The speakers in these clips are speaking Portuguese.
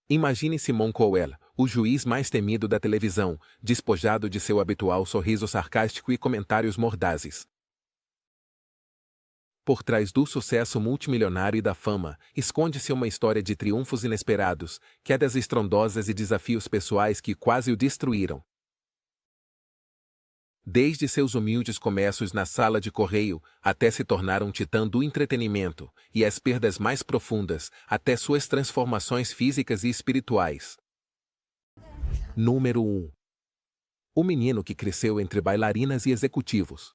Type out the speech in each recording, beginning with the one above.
Imagine Simon Cowell, o juiz mais temido da televisão, despojado de seu habitual sorriso sarcástico e comentários mordazes. Por trás do sucesso multimilionário e da fama, esconde-se uma história de triunfos inesperados, quedas estrondosas e desafios pessoais que quase o destruíram. Desde seus humildes começos na sala de correio, até se tornar um titã do entretenimento, e as perdas mais profundas, até suas transformações físicas e espirituais. Número 1. O menino que cresceu entre bailarinas e executivos.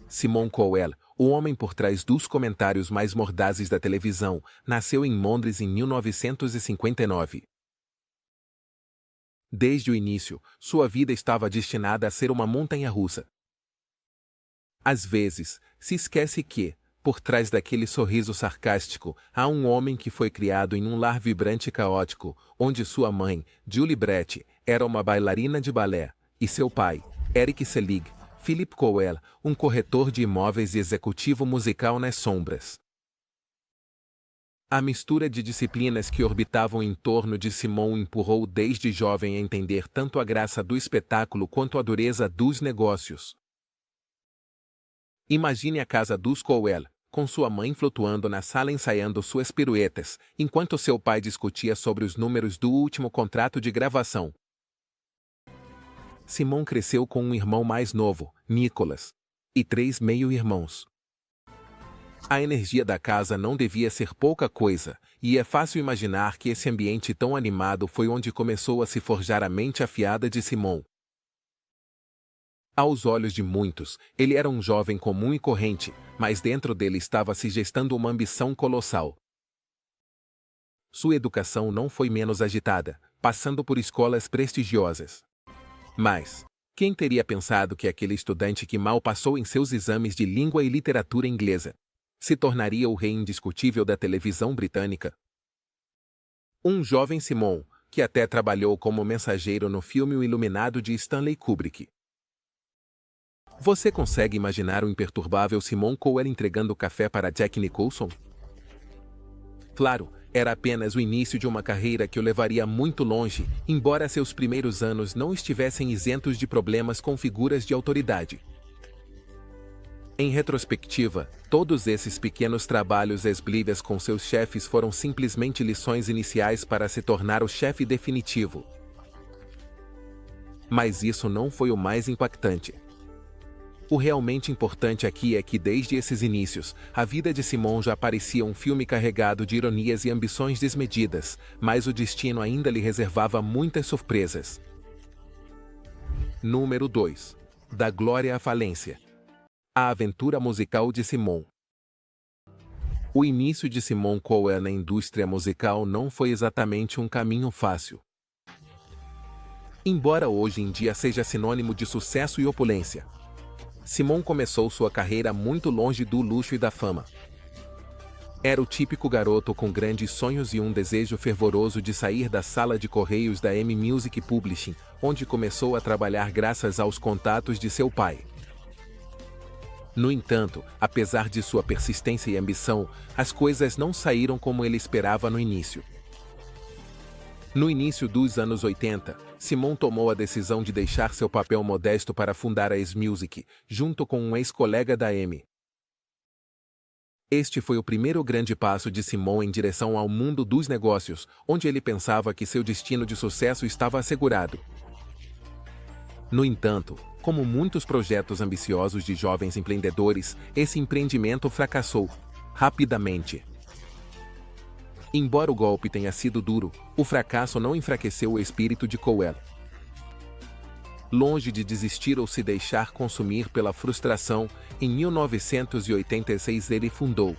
Simon Cowell, o homem por trás dos comentários mais mordazes da televisão, nasceu em Londres em 1959. Desde o início, sua vida estava destinada a ser uma montanha-russa. Às vezes, se esquece que, por trás daquele sorriso sarcástico, há um homem que foi criado em um lar vibrante e caótico, onde sua mãe, Julie Brett, era uma bailarina de balé, e seu pai, Eric Selig, Philip Cowell, um corretor de imóveis e executivo musical nas sombras. A mistura de disciplinas que orbitavam em torno de Simon o empurrou desde jovem a entender tanto a graça do espetáculo quanto a dureza dos negócios. Imagine a casa dos Cowell, com sua mãe flutuando na sala ensaiando suas piruetas, enquanto seu pai discutia sobre os números do último contrato de gravação. Simon cresceu com um irmão mais novo, Nicholas, e 3 meio-irmãos. A energia da casa não devia ser pouca coisa, e é fácil imaginar que esse ambiente tão animado foi onde começou a se forjar a mente afiada de Simon. Aos olhos de muitos, ele era um jovem comum e corrente, mas dentro dele estava se gestando uma ambição colossal. Sua educação não foi menos agitada, passando por escolas prestigiosas. Mas, quem teria pensado que aquele estudante que mal passou em seus exames de língua e literatura inglesa se tornaria o rei indiscutível da televisão britânica? Um jovem Simon, que até trabalhou como mensageiro no filme O Iluminado de Stanley Kubrick. Você consegue imaginar o imperturbável Simon Cowell entregando café para Jack Nicholson? Claro, era apenas o início de uma carreira que o levaria muito longe, embora seus primeiros anos não estivessem isentos de problemas com figuras de autoridade. Em retrospectiva, todos esses pequenos trabalhos ex-blívias com seus chefes foram simplesmente lições iniciais para se tornar o chefe definitivo. Mas isso não foi o mais impactante. O realmente importante aqui é que desde esses inícios, a vida de Simon já parecia um filme carregado de ironias e ambições desmedidas, mas o destino ainda lhe reservava muitas surpresas. Número 2. Da glória à falência. A aventura musical de Simon. O início de Simon Cowell na indústria musical não foi exatamente um caminho fácil. Embora hoje em dia seja sinônimo de sucesso e opulência, Simon começou sua carreira muito longe do luxo e da fama. Era o típico garoto com grandes sonhos e um desejo fervoroso de sair da sala de correios da M Music Publishing, onde começou a trabalhar graças aos contatos de seu pai. No entanto, apesar de sua persistência e ambição, as coisas não saíram como ele esperava no início. No início dos anos 80, Simon tomou a decisão de deixar seu papel modesto para fundar a S-Music, junto com um ex-colega da M. Este foi o primeiro grande passo de Simon em direção ao mundo dos negócios, onde ele pensava que seu destino de sucesso estava assegurado. No entanto, como muitos projetos ambiciosos de jovens empreendedores, esse empreendimento fracassou rapidamente. Embora o golpe tenha sido duro, o fracasso não enfraqueceu o espírito de Cowell. Longe de desistir ou se deixar consumir pela frustração, em 1986 ele fundou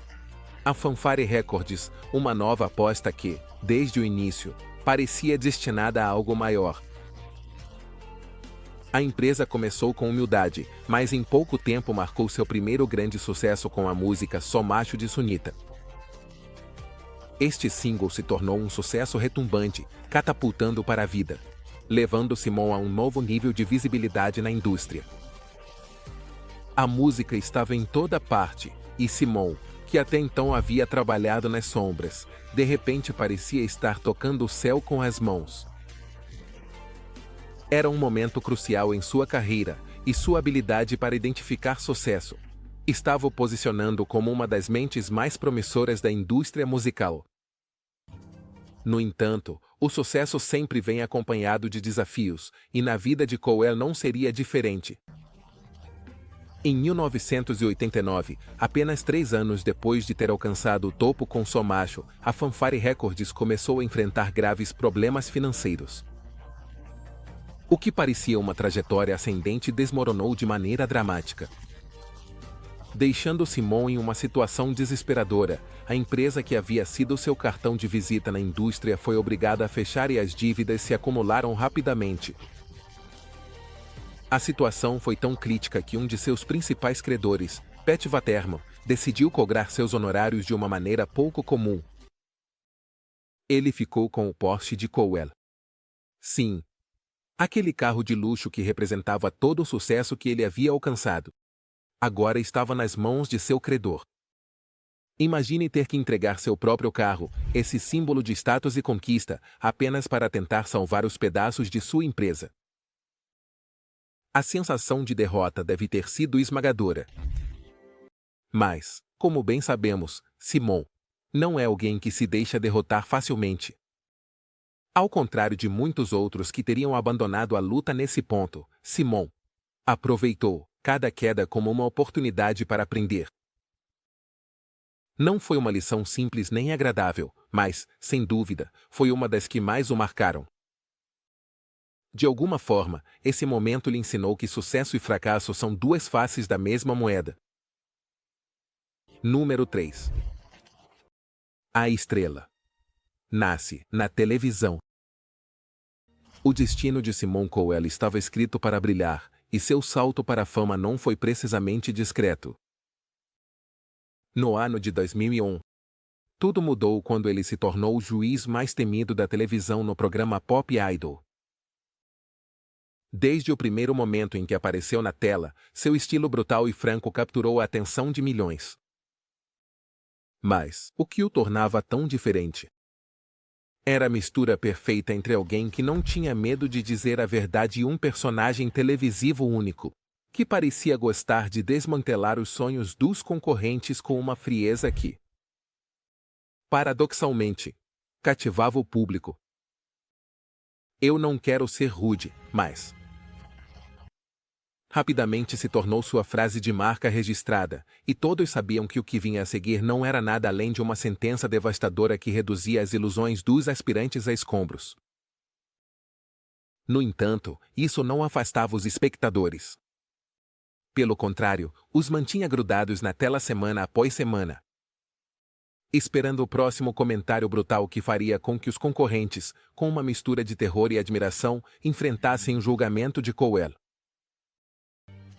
a Fanfare Records, uma nova aposta que, desde o início, parecia destinada a algo maior. A empresa começou com humildade, mas em pouco tempo marcou seu primeiro grande sucesso com a música Só Macho de Sunita. Este single se tornou um sucesso retumbante, catapultando para a vida, levando Simon a um novo nível de visibilidade na indústria. A música estava em toda parte, e Simon, que até então havia trabalhado nas sombras, de repente parecia estar tocando o céu com as mãos. Era um momento crucial em sua carreira, e sua habilidade para identificar sucesso estava o posicionando como uma das mentes mais promissoras da indústria musical. No entanto, o sucesso sempre vem acompanhado de desafios, e na vida de Cowell não seria diferente. Em 1989, apenas 3 anos depois de ter alcançado o topo com So Macho, a Fanfare Records começou a enfrentar graves problemas financeiros. O que parecia uma trajetória ascendente desmoronou de maneira dramática. Deixando Simon em uma situação desesperadora, a empresa que havia sido seu cartão de visita na indústria foi obrigada a fechar e as dívidas se acumularam rapidamente. A situação foi tão crítica que um de seus principais credores, Pat Waterman, decidiu cobrar seus honorários de uma maneira pouco comum. Ele ficou com o Porsche de Cowell. Sim, aquele carro de luxo que representava todo o sucesso que ele havia alcançado. Agora estava nas mãos de seu credor. Imagine ter que entregar seu próprio carro, esse símbolo de status e conquista, apenas para tentar salvar os pedaços de sua empresa. A sensação de derrota deve ter sido esmagadora. Mas, como bem sabemos, Simon não é alguém que se deixa derrotar facilmente. Ao contrário de muitos outros que teriam abandonado a luta nesse ponto, Simon aproveitou cada queda como uma oportunidade para aprender. Não foi uma lição simples nem agradável, mas, sem dúvida, foi uma das que mais o marcaram. De alguma forma, esse momento lhe ensinou que sucesso e fracasso são duas faces da mesma moeda. Número 3. A estrela nasce na televisão. O destino de Simon Cowell estava escrito para brilhar, e seu salto para a fama não foi precisamente discreto. No ano de 2001, tudo mudou quando ele se tornou o juiz mais temido da televisão no programa Pop Idol. Desde o primeiro momento em que apareceu na tela, seu estilo brutal e franco capturou a atenção de milhões. Mas, o que o tornava tão diferente? Era a mistura perfeita entre alguém que não tinha medo de dizer a verdade e um personagem televisivo único, que parecia gostar de desmantelar os sonhos dos concorrentes com uma frieza que, paradoxalmente, cativava o público. Eu não quero ser rude, mas rapidamente se tornou sua frase de marca registrada, e todos sabiam que o que vinha a seguir não era nada além de uma sentença devastadora que reduzia as ilusões dos aspirantes a escombros. No entanto, isso não afastava os espectadores. Pelo contrário, os mantinha grudados na tela semana após semana, esperando o próximo comentário brutal que faria com que os concorrentes, com uma mistura de terror e admiração, enfrentassem o julgamento de Cowell.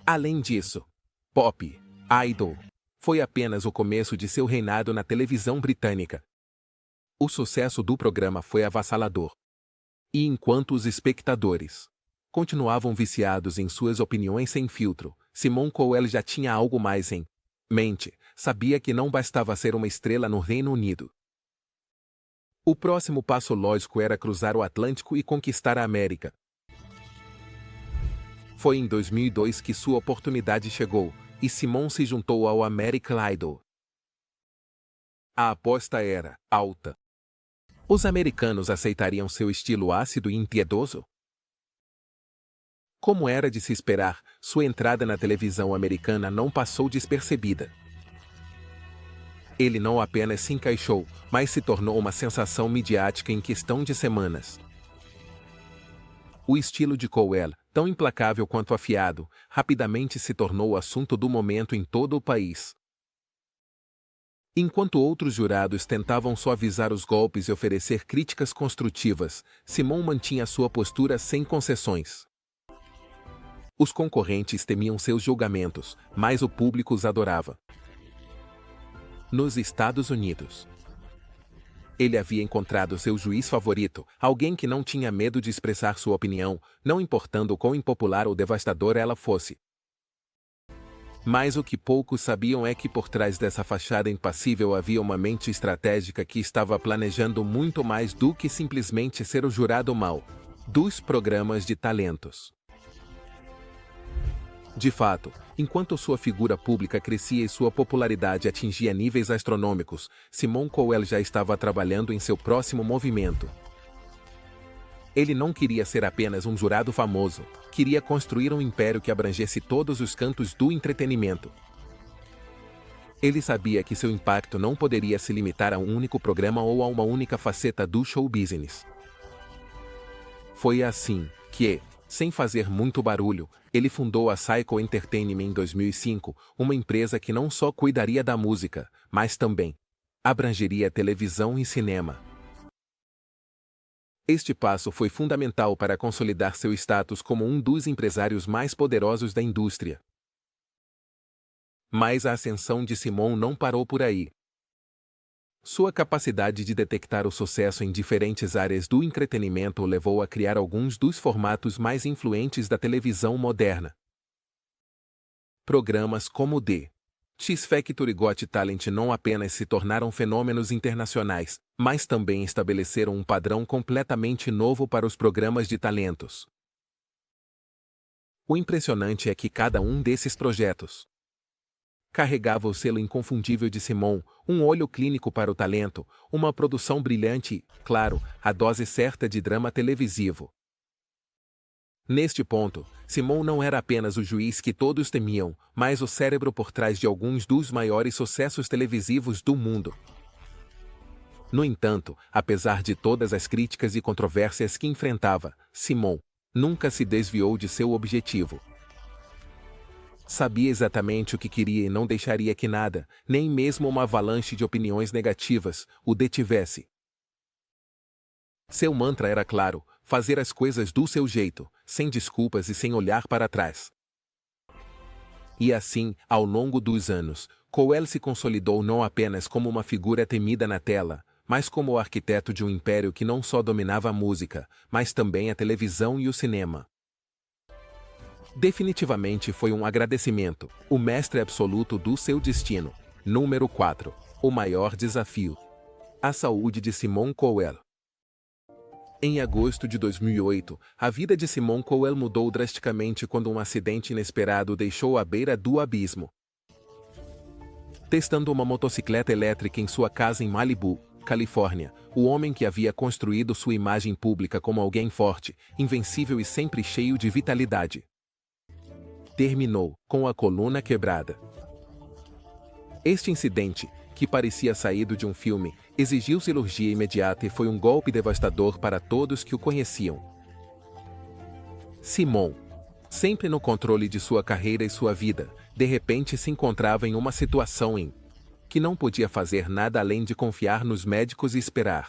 Além disso, Pop Idol foi apenas o começo de seu reinado na televisão britânica. O sucesso do programa foi avassalador. E enquanto os espectadores continuavam viciados em suas opiniões sem filtro, Simon Cowell já tinha algo mais em mente, sabia que não bastava ser uma estrela no Reino Unido. O próximo passo lógico era cruzar o Atlântico e conquistar a América. Foi em 2002 que sua oportunidade chegou, e Simon se juntou ao American Idol. A aposta era alta. Os americanos aceitariam seu estilo ácido e impiedoso? Como era de se esperar, sua entrada na televisão americana não passou despercebida. Ele não apenas se encaixou, mas se tornou uma sensação midiática em questão de semanas. O estilo de Cowell, tão implacável quanto afiado, rapidamente se tornou o assunto do momento em todo o país. Enquanto outros jurados tentavam suavizar os golpes e oferecer críticas construtivas, Simon mantinha sua postura sem concessões. Os concorrentes temiam seus julgamentos, mas o público os adorava. Nos Estados Unidos, ele havia encontrado seu juiz favorito, alguém que não tinha medo de expressar sua opinião, não importando quão impopular ou devastadora ela fosse. Mas o que poucos sabiam é que por trás dessa fachada impassível havia uma mente estratégica que estava planejando muito mais do que simplesmente ser o jurado mau dos programas de talentos. De fato, enquanto sua figura pública crescia e sua popularidade atingia níveis astronômicos, Simon Cowell já estava trabalhando em seu próximo movimento. Ele não queria ser apenas um jurado famoso, queria construir um império que abrangesse todos os cantos do entretenimento. Ele sabia que seu impacto não poderia se limitar a um único programa ou a uma única faceta do show business. Foi assim que, sem fazer muito barulho, ele fundou a Cycle Entertainment em 2005, uma empresa que não só cuidaria da música, mas também abrangeria televisão e cinema. Este passo foi fundamental para consolidar seu status como um dos empresários mais poderosos da indústria. Mas a ascensão de Simon não parou por aí. Sua capacidade de detectar o sucesso em diferentes áreas do entretenimento o levou a criar alguns dos formatos mais influentes da televisão moderna. Programas como The X Factor e Got Talent não apenas se tornaram fenômenos internacionais, mas também estabeleceram um padrão completamente novo para os programas de talentos. O impressionante é que cada um desses projetos carregava o selo inconfundível de Simon, um olho clínico para o talento, uma produção brilhante e, claro, a dose certa de drama televisivo. Neste ponto, Simon não era apenas o juiz que todos temiam, mas o cérebro por trás de alguns dos maiores sucessos televisivos do mundo. No entanto, apesar de todas as críticas e controvérsias que enfrentava, Simon nunca se desviou de seu objetivo. Sabia exatamente o que queria e não deixaria que nada, nem mesmo uma avalanche de opiniões negativas, o detivesse. Seu mantra era claro: fazer as coisas do seu jeito, sem desculpas e sem olhar para trás. E assim, ao longo dos anos, Cowell se consolidou não apenas como uma figura temida na tela, mas como o arquiteto de um império que não só dominava a música, mas também a televisão e o cinema. Definitivamente foi um agradecimento, o mestre absoluto do seu destino. Número 4. O maior desafio. A saúde de Simon Cowell. Em agosto de 2008, a vida de Simon Cowell mudou drasticamente quando um acidente inesperado o deixou à beira do abismo. Testando uma motocicleta elétrica em sua casa em Malibu, Califórnia, o homem que havia construído sua imagem pública como alguém forte, invencível e sempre cheio de vitalidade, terminou com a coluna quebrada. Este incidente, que parecia saído de um filme, exigiu cirurgia imediata e foi um golpe devastador para todos que o conheciam. Simon, sempre no controle de sua carreira e sua vida, de repente se encontrava em uma situação em que não podia fazer nada além de confiar nos médicos e esperar.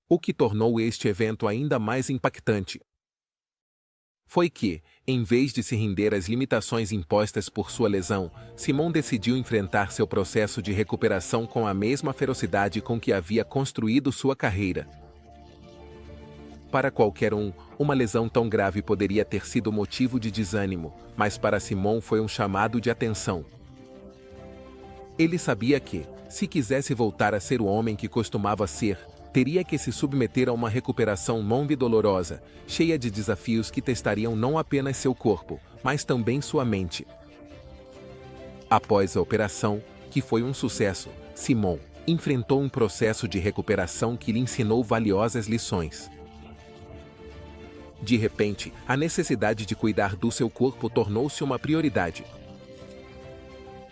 O que tornou este evento ainda mais impactante foi que, em vez de se render às limitações impostas por sua lesão, Simon decidiu enfrentar seu processo de recuperação com a mesma ferocidade com que havia construído sua carreira. Para qualquer um, uma lesão tão grave poderia ter sido motivo de desânimo, mas para Simon foi um chamado de atenção. Ele sabia que, se quisesse voltar a ser o homem que costumava ser, teria que se submeter a uma recuperação longa e dolorosa, cheia de desafios que testariam não apenas seu corpo, mas também sua mente. Após a operação, que foi um sucesso, Simon enfrentou um processo de recuperação que lhe ensinou valiosas lições. De repente, a necessidade de cuidar do seu corpo tornou-se uma prioridade.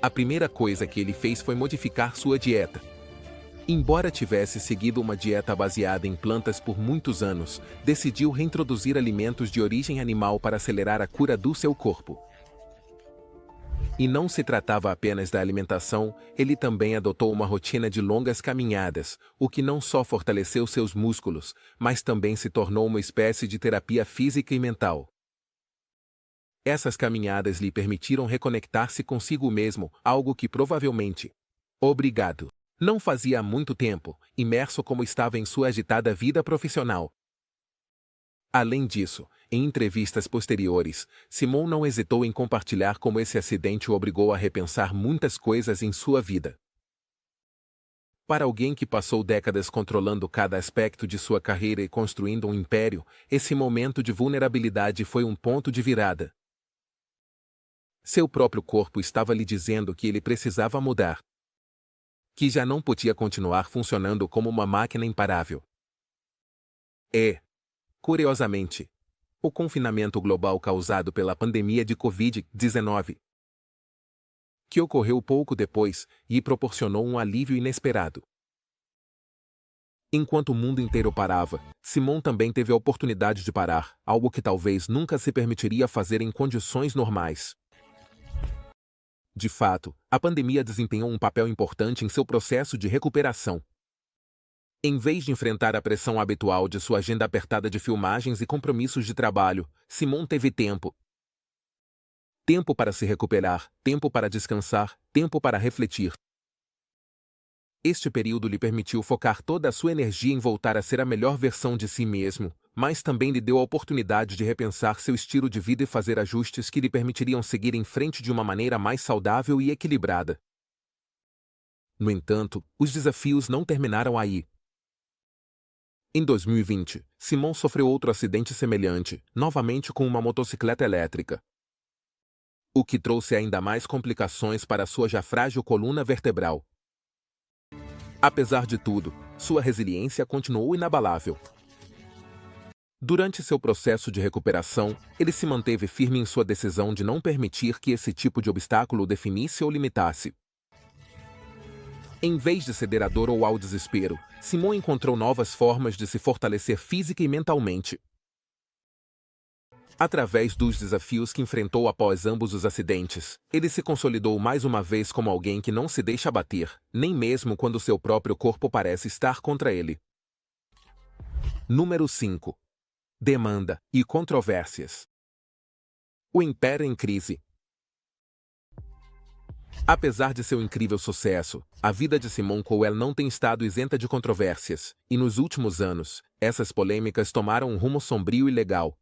A primeira coisa que ele fez foi modificar sua dieta. Embora tivesse seguido uma dieta baseada em plantas por muitos anos, decidiu reintroduzir alimentos de origem animal para acelerar a cura do seu corpo. E não se tratava apenas da alimentação, ele também adotou uma rotina de longas caminhadas, o que não só fortaleceu seus músculos, mas também se tornou uma espécie de terapia física e mental. Essas caminhadas lhe permitiram reconectar-se consigo mesmo, algo que provavelmente, não fazia há muito tempo, imerso como estava em sua agitada vida profissional. Além disso, Em entrevistas posteriores, Simon não hesitou em compartilhar como esse acidente o obrigou a repensar muitas coisas em sua vida. Para alguém que passou décadas controlando cada aspecto de sua carreira e construindo um império, esse momento de vulnerabilidade foi um ponto de virada. Seu próprio corpo estava lhe dizendo que ele precisava mudar. Que já não podia continuar funcionando como uma máquina imparável. Curiosamente, o confinamento global causado pela pandemia de Covid-19, que ocorreu pouco depois, lhe proporcionou um alívio inesperado. Enquanto o mundo inteiro parava, Simon também teve a oportunidade de parar, algo que talvez nunca se permitiria fazer em condições normais. De fato, a pandemia desempenhou um papel importante em seu processo de recuperação. Em vez de enfrentar a pressão habitual de sua agenda apertada de filmagens e compromissos de trabalho, Simon teve tempo. Tempo para se recuperar, tempo para descansar, tempo para refletir. Este período lhe permitiu focar toda a sua energia em voltar a ser a melhor versão de si mesmo, mas também lhe deu a oportunidade de repensar seu estilo de vida e fazer ajustes que lhe permitiriam seguir em frente de uma maneira mais saudável e equilibrada. No entanto, os desafios não terminaram aí. Em 2020, Simon sofreu outro acidente semelhante, novamente com uma motocicleta elétrica. O que trouxe ainda mais complicações para sua já frágil coluna vertebral. Apesar de tudo, sua resiliência continuou inabalável. Durante seu processo de recuperação, ele se manteve firme em sua decisão de não permitir que esse tipo de obstáculo o definisse ou limitasse. Em vez de ceder à dor ou ao desespero, Simon encontrou novas formas de se fortalecer física e mentalmente. Através dos desafios que enfrentou após ambos os acidentes, ele se consolidou mais uma vez como alguém que não se deixa abater, nem mesmo quando seu próprio corpo parece estar contra ele. Número 5. Demanda e controvérsias. O império em crise. Apesar de seu incrível sucesso, a vida de Simon Cowell não tem estado isenta de controvérsias, e nos últimos anos, essas polêmicas tomaram um rumo sombrio e legal.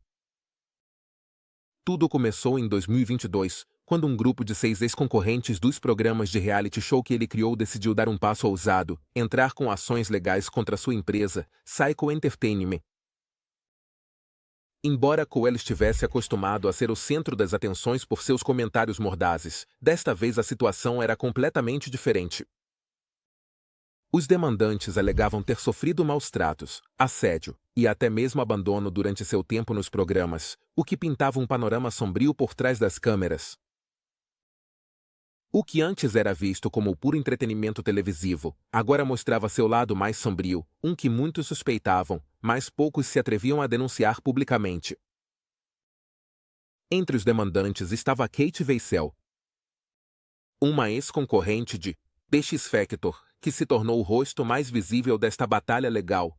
Tudo começou em 2022, quando um grupo de 6 ex-concorrentes dos programas de reality show que ele criou decidiu dar um passo ousado, entrar com ações legais contra sua empresa, Psycho Entertainment. Embora Cowell estivesse acostumado a ser o centro das atenções por seus comentários mordazes, desta vez a situação era completamente diferente. Os demandantes alegavam ter sofrido maus tratos, assédio e até mesmo abandono durante seu tempo nos programas, o que pintava um panorama sombrio por trás das câmeras. O que antes era visto como puro entretenimento televisivo, agora mostrava seu lado mais sombrio, um que muitos suspeitavam, mas poucos se atreviam a denunciar publicamente. Entre os demandantes estava Kate Weissel, uma ex-concorrente de The X Factor, que se tornou o rosto mais visível desta batalha legal.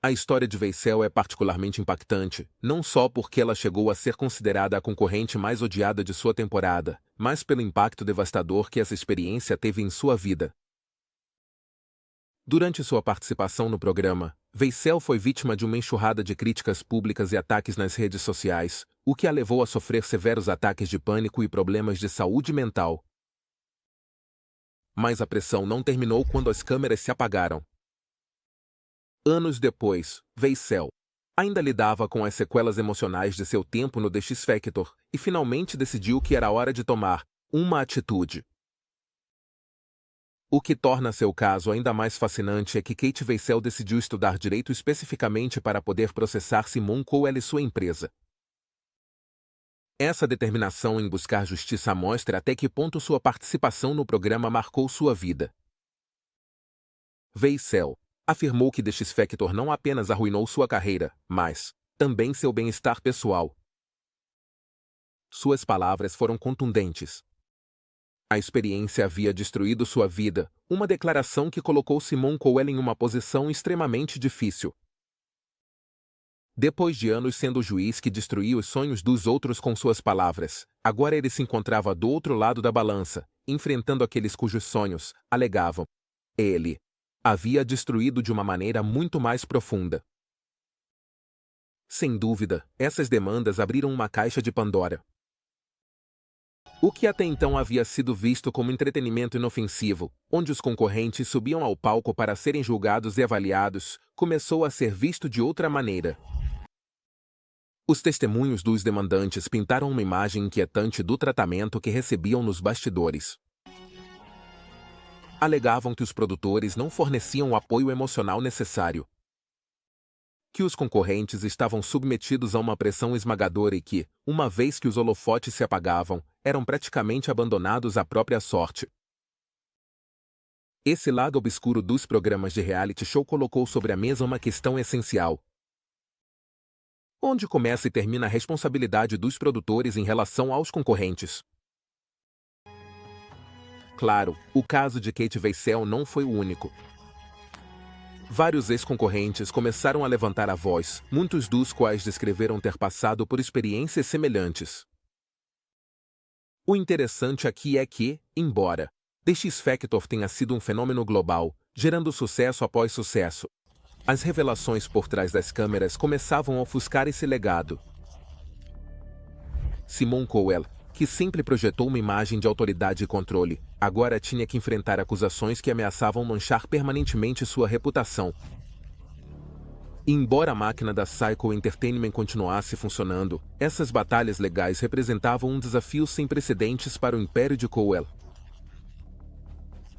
A história de Weissel é particularmente impactante, não só porque ela chegou a ser considerada a concorrente mais odiada de sua temporada, mas pelo impacto devastador que essa experiência teve em sua vida. Durante sua participação no programa, Weissel foi vítima de uma enxurrada de críticas públicas e ataques nas redes sociais, o que a levou a sofrer severos ataques de pânico e problemas de saúde mental. Mas a pressão não terminou quando as câmeras se apagaram. Anos depois, Weissel ainda lidava com as sequelas emocionais de seu tempo no The X Factor e finalmente decidiu que era hora de tomar uma atitude. O que torna seu caso ainda mais fascinante é que Kate Weissel decidiu estudar direito especificamente para poder processar Simon Cowell e sua empresa. Essa determinação em buscar justiça mostra até que ponto sua participação no programa marcou sua vida. Weissel afirmou que The X Factor não apenas arruinou sua carreira, mas também seu bem-estar pessoal. Suas palavras foram contundentes. A experiência havia destruído sua vida, uma declaração que colocou Simon Cowell em uma posição extremamente difícil. Depois de anos sendo o juiz que destruía os sonhos dos outros com suas palavras, agora ele se encontrava do outro lado da balança, enfrentando aqueles cujos sonhos, alegavam, ele havia destruído de uma maneira muito mais profunda. Sem dúvida, essas demandas abriram uma caixa de Pandora. O que até então havia sido visto como entretenimento inofensivo, onde os concorrentes subiam ao palco para serem julgados e avaliados, começou a ser visto de outra maneira. Os testemunhos dos demandantes pintaram uma imagem inquietante do tratamento que recebiam nos bastidores. Alegavam que os produtores não forneciam o apoio emocional necessário, que os concorrentes estavam submetidos a uma pressão esmagadora e que, uma vez que os holofotes se apagavam, eram praticamente abandonados à própria sorte. Esse lado obscuro dos programas de reality show colocou sobre a mesa uma questão essencial. Onde começa e termina a responsabilidade dos produtores em relação aos concorrentes? Claro, o caso de Kate Wiesel não foi o único. Vários ex-concorrentes começaram a levantar a voz, muitos dos quais descreveram ter passado por experiências semelhantes. O interessante aqui é que, embora The X Factor tenha sido um fenômeno global, gerando sucesso após sucesso, as revelações por trás das câmeras começavam a ofuscar esse legado. Simone Cowell, que sempre projetou uma imagem de autoridade e controle, agora tinha que enfrentar acusações que ameaçavam manchar permanentemente sua reputação. E embora a máquina da Psycho Entertainment continuasse funcionando, essas batalhas legais representavam um desafio sem precedentes para o império de Cowell.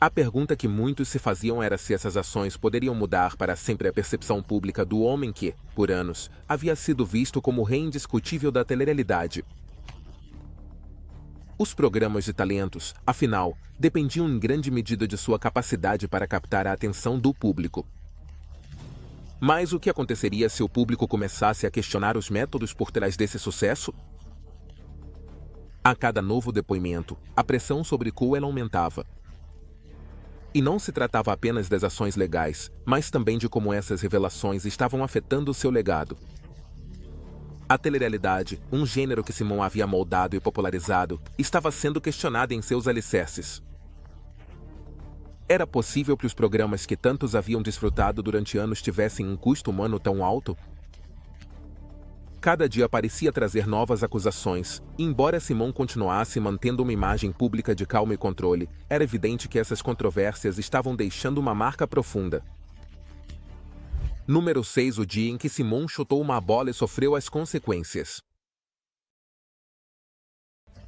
A pergunta que muitos se faziam era se essas ações poderiam mudar para sempre a percepção pública do homem que, por anos, havia sido visto como o rei indiscutível da telerrealidade. Os programas de talentos, afinal, dependiam em grande medida de sua capacidade para captar a atenção do público. Mas o que aconteceria se o público começasse a questionar os métodos por trás desse sucesso? A cada novo depoimento, a pressão sobre Cowell aumentava. E não se tratava apenas das ações legais, mas também de como essas revelações estavam afetando seu legado. A telerrealidade, um gênero que Simone havia moldado e popularizado, estava sendo questionada em seus alicerces. Era possível que os programas que tantos haviam desfrutado durante anos tivessem um custo humano tão alto? Cada dia parecia trazer novas acusações, e embora Simone continuasse mantendo uma imagem pública de calma e controle, era evidente que essas controvérsias estavam deixando uma marca profunda. Número 6. O dia em que Simone chutou uma bola e sofreu as consequências.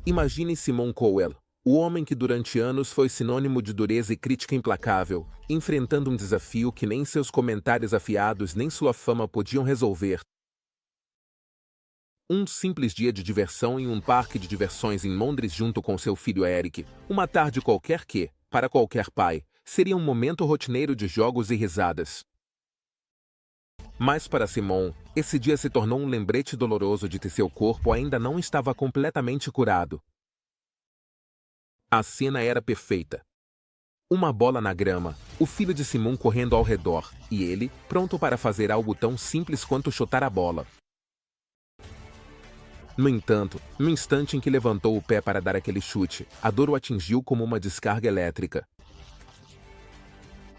Imagine Simone Cowell, o homem que durante anos foi sinônimo de dureza e crítica implacável, enfrentando um desafio que nem seus comentários afiados nem sua fama podiam resolver. Um simples dia de diversão em um parque de diversões em Londres junto com seu filho Eric, uma tarde qualquer que, para qualquer pai, seria um momento rotineiro de jogos e risadas. Mas para Simone, esse dia se tornou um lembrete doloroso de que seu corpo ainda não estava completamente curado. A cena era perfeita. Uma bola na grama, o filho de Simone correndo ao redor, e ele, pronto para fazer algo tão simples quanto chutar a bola. No entanto, no instante em que levantou o pé para dar aquele chute, a dor o atingiu como uma descarga elétrica.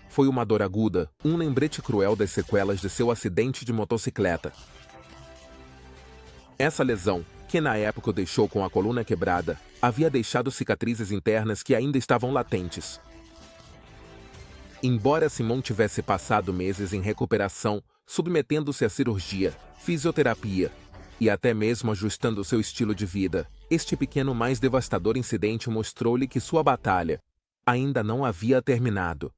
Foi uma dor aguda, um lembrete cruel das sequelas de seu acidente de motocicleta. Essa lesão, que na época o deixou com a coluna quebrada, havia deixado cicatrizes internas que ainda estavam latentes. Embora Simone tivesse passado meses em recuperação, submetendo-se à cirurgia, fisioterapia e até mesmo ajustando seu estilo de vida, este pequeno mais devastador incidente mostrou-lhe que sua batalha ainda não havia terminado.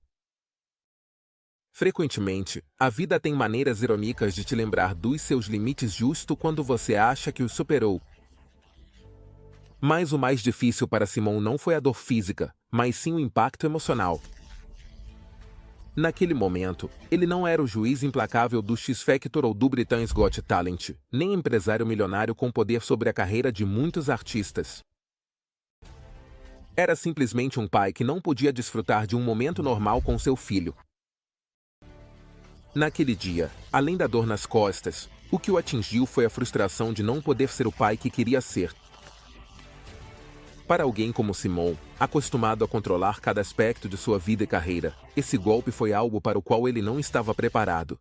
Frequentemente, a vida tem maneiras irônicas de te lembrar dos seus limites justo quando você acha que os superou. Mas o mais difícil para Simone não foi a dor física, mas sim o impacto emocional. Naquele momento, ele não era o juiz implacável do X Factor ou do Britain's Got Talent, nem empresário milionário com poder sobre a carreira de muitos artistas. Era simplesmente um pai que não podia desfrutar de um momento normal com seu filho. Naquele dia, além da dor nas costas, o que o atingiu foi a frustração de não poder ser o pai que queria ser. Para alguém como Simone, acostumado a controlar cada aspecto de sua vida e carreira, esse golpe foi algo para o qual ele não estava preparado.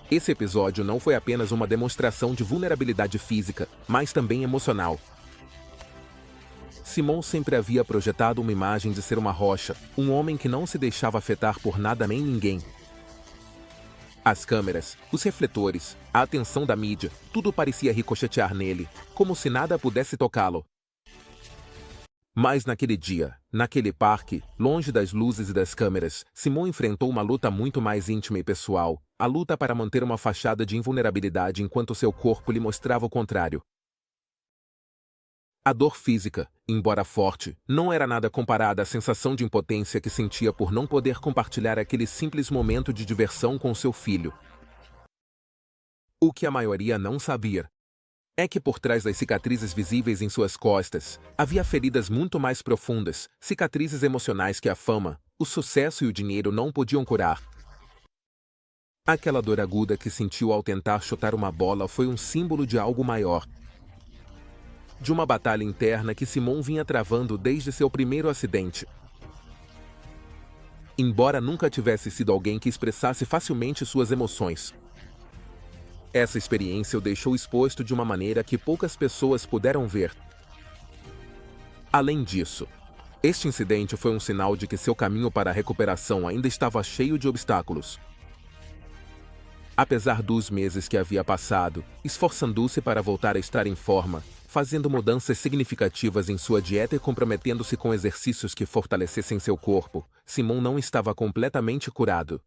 Esse episódio não foi apenas uma demonstração de vulnerabilidade física, mas também emocional. Simon sempre havia projetado uma imagem de ser uma rocha, um homem que não se deixava afetar por nada nem ninguém. As câmeras, os refletores, a atenção da mídia, tudo parecia ricochetear nele, como se nada pudesse tocá-lo. Mas naquele dia, naquele parque, longe das luzes e das câmeras, Simon enfrentou uma luta muito mais íntima e pessoal, a luta para manter uma fachada de invulnerabilidade enquanto seu corpo lhe mostrava o contrário. A dor física, embora forte, não era nada comparada à sensação de impotência que sentia por não poder compartilhar aquele simples momento de diversão com seu filho. O que a maioria não sabia é que por trás das cicatrizes visíveis em suas costas, havia feridas muito mais profundas, cicatrizes emocionais que a fama, o sucesso e o dinheiro não podiam curar. Aquela dor aguda que sentiu ao tentar chutar uma bola foi um símbolo de algo maior. De uma batalha interna que Simon vinha travando desde seu primeiro acidente. Embora nunca tivesse sido alguém que expressasse facilmente suas emoções, essa experiência o deixou exposto de uma maneira que poucas pessoas puderam ver. Além disso, este incidente foi um sinal de que seu caminho para a recuperação ainda estava cheio de obstáculos. Apesar dos meses que havia passado, esforçando-se para voltar a estar em forma, fazendo mudanças significativas em sua dieta e comprometendo-se com exercícios que fortalecessem seu corpo, Simon não estava completamente curado.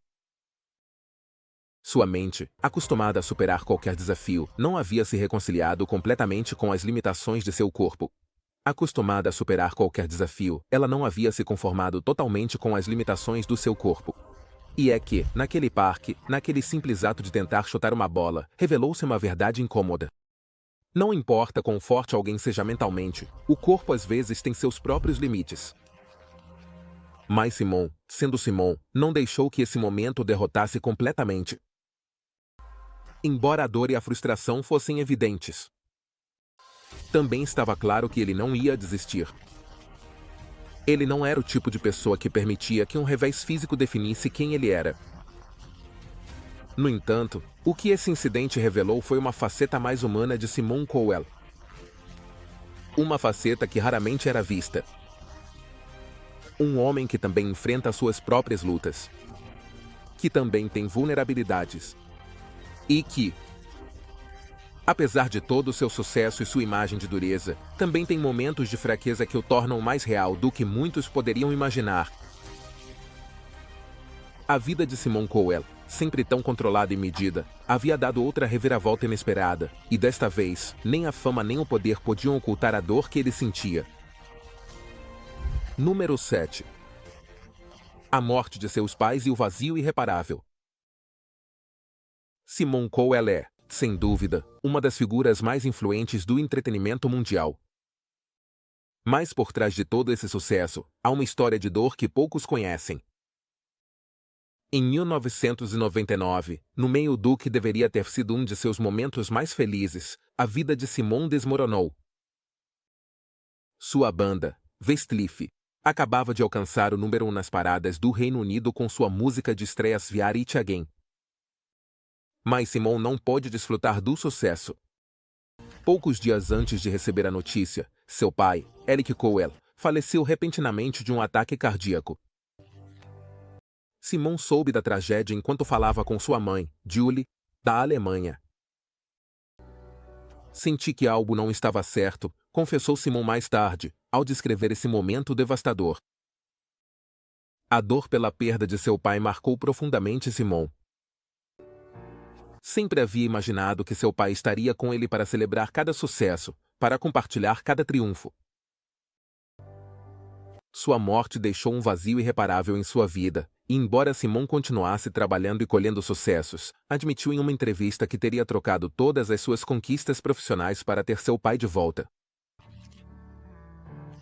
Sua mente, acostumada a superar qualquer desafio, não havia se reconciliado completamente com as limitações de seu corpo. Acostumada a superar qualquer desafio, ela não havia se conformado totalmente com as limitações do seu corpo. E é que, naquele parque, naquele simples ato de tentar chutar uma bola, revelou-se uma verdade incômoda. Não importa quão forte alguém seja mentalmente, o corpo às vezes tem seus próprios limites. Mas Simon, sendo Simon, não deixou que esse momento o derrotasse completamente. Embora a dor e a frustração fossem evidentes, também estava claro que ele não ia desistir. Ele não era o tipo de pessoa que permitia que um revés físico definisse quem ele era. No entanto, o que esse incidente revelou foi uma faceta mais humana de Simon Cowell. Uma faceta que raramente era vista. Um homem que também enfrenta suas próprias lutas. Que também tem vulnerabilidades. E que, apesar de todo o seu sucesso e sua imagem de dureza, também tem momentos de fraqueza que o tornam mais real do que muitos poderiam imaginar. A vida de Simon Cowell, sempre tão controlada e medida, havia dado outra reviravolta inesperada, e desta vez, nem a fama nem o poder podiam ocultar a dor que ele sentia. Número 7. A morte de seus pais e o vazio irreparável. Simon Cowell é, sem dúvida, uma das figuras mais influentes do entretenimento mundial. Mas por trás de todo esse sucesso, há uma história de dor que poucos conhecem. Em 1999, no meio do que deveria ter sido um de seus momentos mais felizes, a vida de Simon desmoronou. Sua banda, Westlife, acabava de alcançar o número 1 nas paradas do Reino Unido com sua música de estreia Swear It Again. Mas Simon não pôde desfrutar do sucesso. Poucos dias antes de receber a notícia, seu pai, Eric Cowell, faleceu repentinamente de um ataque cardíaco. Simon soube da tragédia enquanto falava com sua mãe, Julie, da Alemanha. Senti que algo não estava certo, confessou Simon mais tarde, ao descrever esse momento devastador. A dor pela perda de seu pai marcou profundamente Simon. Sempre havia imaginado que seu pai estaria com ele para celebrar cada sucesso, para compartilhar cada triunfo. Sua morte deixou um vazio irreparável em sua vida, e embora Simon continuasse trabalhando e colhendo sucessos, admitiu em uma entrevista que teria trocado todas as suas conquistas profissionais para ter seu pai de volta.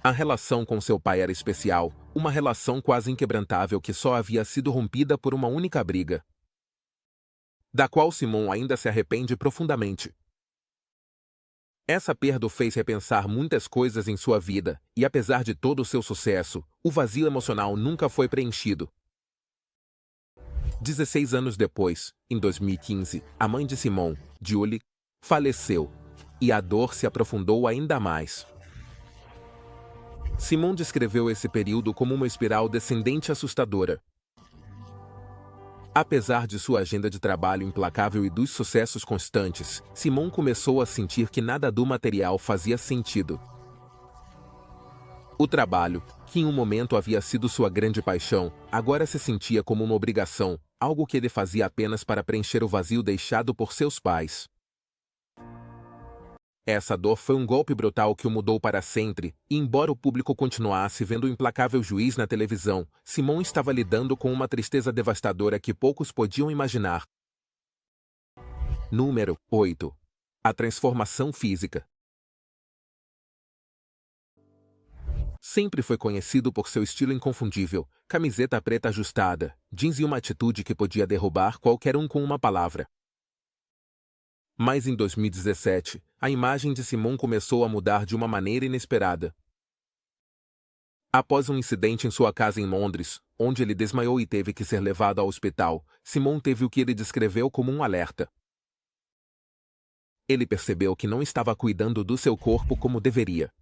A relação com seu pai era especial, uma relação quase inquebrantável que só havia sido rompida por uma única briga, da qual Simon ainda se arrepende profundamente. Essa perda o fez repensar muitas coisas em sua vida, e apesar de todo o seu sucesso, o vazio emocional nunca foi preenchido. 16 anos depois, em 2015, a mãe de Simone, Julie, faleceu. E a dor se aprofundou ainda mais. Simone descreveu esse período como uma espiral descendente assustadora. Apesar de sua agenda de trabalho implacável e dos sucessos constantes, Simone começou a sentir que nada do material fazia sentido. O trabalho, que em um momento havia sido sua grande paixão, agora se sentia como uma obrigação, algo que ele fazia apenas para preencher o vazio deixado por seus pais. Essa dor foi um golpe brutal que o mudou para sempre, e embora o público continuasse vendo o implacável juiz na televisão, Simone estava lidando com uma tristeza devastadora que poucos podiam imaginar. Número 8. A transformação física. Sempre foi conhecido por seu estilo inconfundível, camiseta preta ajustada, jeans e uma atitude que podia derrubar qualquer um com uma palavra. Mas em 2017, a imagem de Simone começou a mudar de uma maneira inesperada. Após um incidente em sua casa em Londres, onde ele desmaiou e teve que ser levado ao hospital, Simone teve o que ele descreveu como um alerta. Ele percebeu que não estava cuidando do seu corpo como deveria.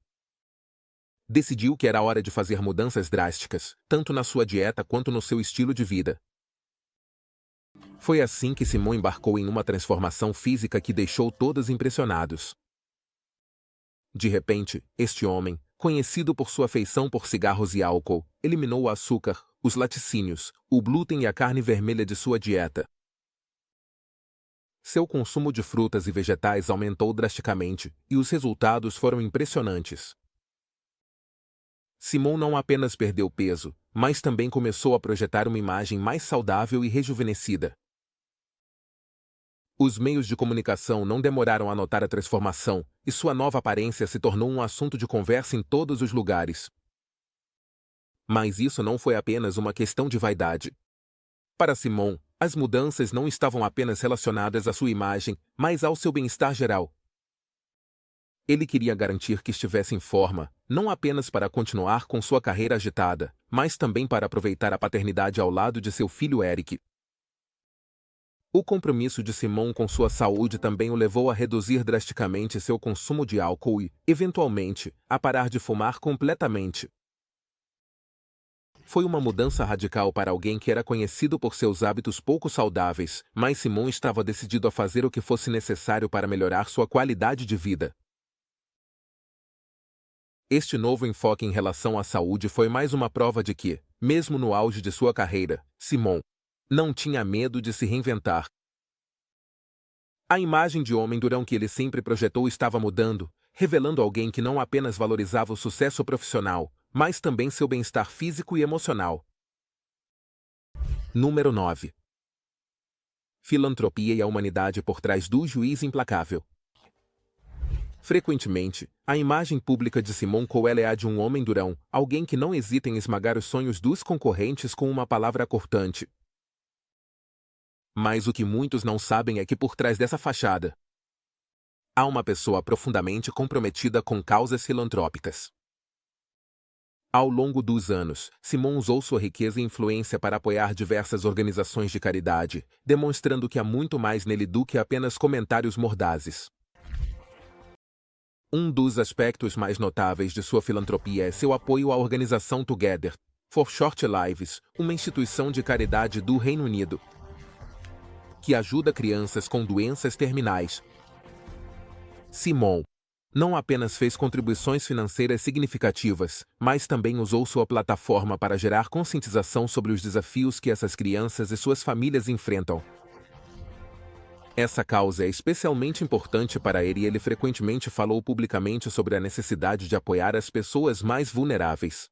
Decidiu que era hora de fazer mudanças drásticas, tanto na sua dieta quanto no seu estilo de vida. Foi assim que Simone embarcou em uma transformação física que deixou todos impressionados. De repente, este homem, conhecido por sua afeição por cigarros e álcool, eliminou o açúcar, os laticínios, o glúten e a carne vermelha de sua dieta. Seu consumo de frutas e vegetais aumentou drasticamente, e os resultados foram impressionantes. Simone não apenas perdeu peso, mas também começou a projetar uma imagem mais saudável e rejuvenescida. Os meios de comunicação não demoraram a notar a transformação, e sua nova aparência se tornou um assunto de conversa em todos os lugares. Mas isso não foi apenas uma questão de vaidade. Para Simone, as mudanças não estavam apenas relacionadas à sua imagem, mas ao seu bem-estar geral. Ele queria garantir que estivesse em forma, não apenas para continuar com sua carreira agitada, mas também para aproveitar a paternidade ao lado de seu filho Eric. O compromisso de Simone com sua saúde também o levou a reduzir drasticamente seu consumo de álcool e, eventualmente, a parar de fumar completamente. Foi uma mudança radical para alguém que era conhecido por seus hábitos pouco saudáveis, mas Simone estava decidido a fazer o que fosse necessário para melhorar sua qualidade de vida. Este novo enfoque em relação à saúde foi mais uma prova de que, mesmo no auge de sua carreira, Simone não tinha medo de se reinventar. A imagem de homem durão que ele sempre projetou estava mudando, revelando alguém que não apenas valorizava o sucesso profissional, mas também seu bem-estar físico e emocional. Número 9. Filantropia e a humanidade por trás do juiz implacável. Frequentemente, a imagem pública de Simone Cowell é a de um homem durão, alguém que não hesita em esmagar os sonhos dos concorrentes com uma palavra cortante. Mas o que muitos não sabem é que por trás dessa fachada há uma pessoa profundamente comprometida com causas filantrópicas. Ao longo dos anos, Simone usou sua riqueza e influência para apoiar diversas organizações de caridade, demonstrando que há muito mais nele do que apenas comentários mordazes. Um dos aspectos mais notáveis de sua filantropia é seu apoio à organização Together for Short Lives, uma instituição de caridade do Reino Unido, que ajuda crianças com doenças terminais. Simone não apenas fez contribuições financeiras significativas, mas também usou sua plataforma para gerar conscientização sobre os desafios que essas crianças e suas famílias enfrentam. Essa causa é especialmente importante para ele e ele frequentemente falou publicamente sobre a necessidade de apoiar as pessoas mais vulneráveis.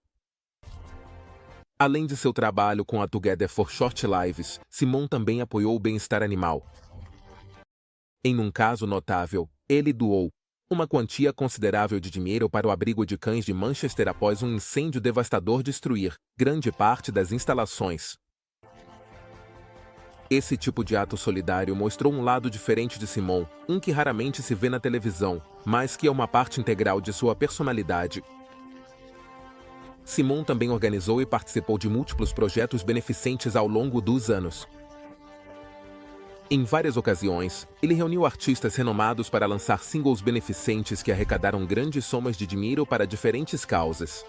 Além de seu trabalho com a Together for Short Lives, Simone também apoiou o bem-estar animal. Em um caso notável, ele doou uma quantia considerável de dinheiro para o abrigo de cães de Manchester após um incêndio devastador destruir grande parte das instalações. Esse tipo de ato solidário mostrou um lado diferente de Simone, um que raramente se vê na televisão, mas que é uma parte integral de sua personalidade. Simone também organizou e participou de múltiplos projetos beneficentes ao longo dos anos. Em várias ocasiões, ele reuniu artistas renomados para lançar singles beneficentes que arrecadaram grandes somas de dinheiro para diferentes causas.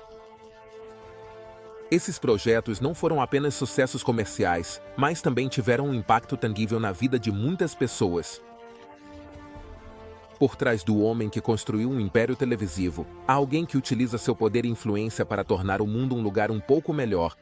Esses projetos não foram apenas sucessos comerciais, mas também tiveram um impacto tangível na vida de muitas pessoas. Por trás do homem que construiu um império televisivo, há alguém que utiliza seu poder e influência para tornar o mundo um lugar um pouco melhor,